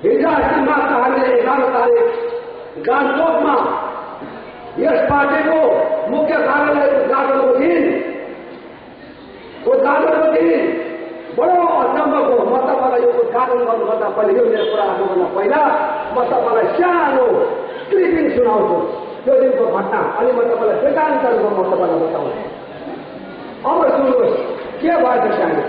हिजो मात्र हामीले 11 तारिक गान्तोकमा यस पार्टीको मुख्य कार्यालयको उद्घाटनको दिन बडो अचम्मको म तपाईँलाई यो उद्घाटन गर्नुभन्दा पहिले यो मेरो कुरा गर्नुभन्दा पहिला म तपाईँलाई सानो क्लिपिङ सुनाउँछु त्यो दिनको घटना अनि म तपाईँलाई वेदान्तको म तपाईँलाई बताउँछु। अब सुन्नुहोस् के भएछ त्यहाँ।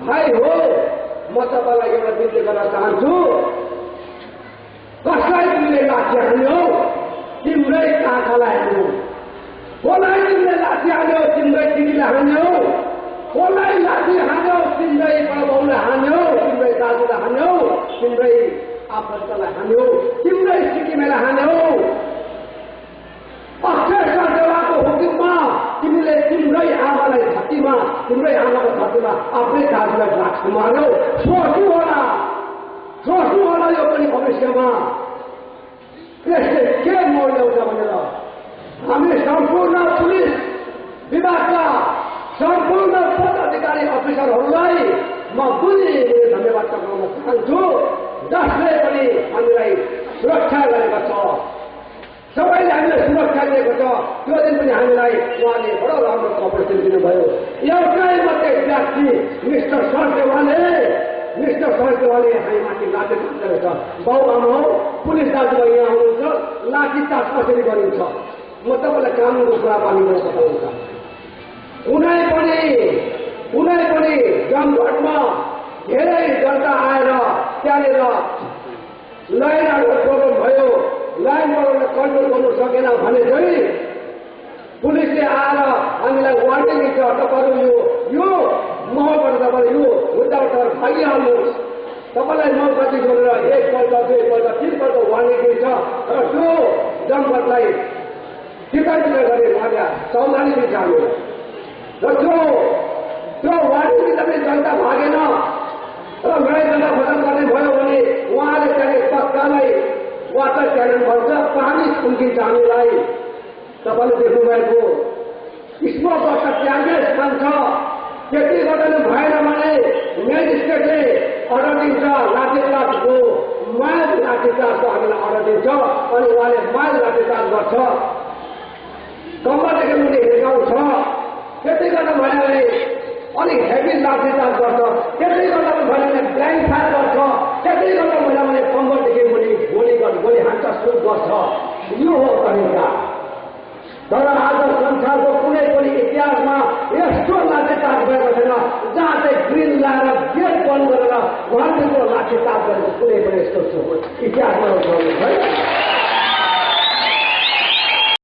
भाइ हो म तपाईलाई एउटा विनती गर्न चाहन्छु कसलाई तिमीले लाठी हान्यौ तिम्रै काखलाई हान्यौ कसलाई तिमीले लाठी हान्यौ तिम्रै दिदीलाई हान्यौ कसलाई लाठी हान्यौ तिम्रै बाबुलाई हान्यौ तिम्रै दाजुलाई हान्यौ तिम्रै आफन्तलाई हान्यौ तिम्रै सिक्किमेलाई हान्यौ अक्षर देवाको हुकुममा तिमीले तिम्रै आमालाई छातीमा तिम्रै आमाको छातीमा आफ्नै दाजुलाई लाठी मार्यौ। सोच्नु होला यो पनि भविष्यमा यसले के मोड ल्याउँछ भनेर हामी सम्पूर्ण पुलिस विभागका सम्पूर्ण पदाधिकारी अफिसरहरूलाई म बुझी धन्यवाद गर्न चाहन्छु जसले पनि हामीलाई सुरक्षा गरेको छ सबैले हामीलाई सुरक्षा दिएको छ। त्यो दिन पनि हामीलाई उहाँले बडो राम्रो कपरेसन दिनुभयो। एउटै मात्रै व्यक्ति मिस्टर सरदेवालले हामी माथि लाठी गरेको छ। बाउ आमा हो पुलिस दाजुभाइ यहाँ हुनुहुन्छ लाठी चार्ज कसरी गरिन्छ म तपाईँलाई कानुनको कुरा पानीमा बताउँछ। कुनै पनि जमघटमा धेरै जनता आएर त्यहाँनिर लाइनहरूको प्रब्लम भयो लाइनबाट कन्ट्रोल गर्नु सकेन भने चाहिँ पुलिसले आएर हामीलाई वार्निङ दिन्छ तपाईँहरू यो महलबाट तपाईँले यो मुद्दाबाट भागिहाल्नुहोस् तपाईँलाई नौकरी गरेर एकपल्ट दुईपल्ट तीनपल्ट वार्निङ दिन्छ र त्यो जमघटलाई टिकाटिका गरे उहाँले सावधानी दिन्छ हामीलाई र त्यो वार्निङ दिँदा पनि जनता भागेन र लडाइँझगडा खतम गर्ने भयो भने उहाँले त्यहाँनिर तत्कालै वाटर क्यानन भन्छ पानी खुम्किन्छ हामीलाई। तपाईँले देख्नुभएको स्मोकबाट ट्याङ्गे खान्छ त्यति गर्दा भएन भने मेजिस्ट्रेटले अर्डर दिन्छ लाठीचार्जको माइल लाठीचार्जको हामीलाई अर्डर दिन्छ अनि उहाँले माइल लाठीचार्ज गर्छ कम्मरदेखि मुनि हिर्काउँछ त्यति गर्दा भयो भने अलिक हेभी लाठीचार्ज गर्छ त्यति गर्दा पनि भयो भने ब्लाइन्ड फायर गर्छ त्यति गर्दा भयो भने कम्मरदेखि मुनि गोली हान्छ सुट गर्छ। यो हो तरिका। तर आज संसारको कुनै पनि इतिहासमा यस्तो लाठीचार्ज भएको छैन जहाँ चाहिँ ग्रिन लाएर गेट बन्द गरेर उहाँको लाठीचार्ज गरेको कुनै पनि यस्तो इतिहासमा छैन।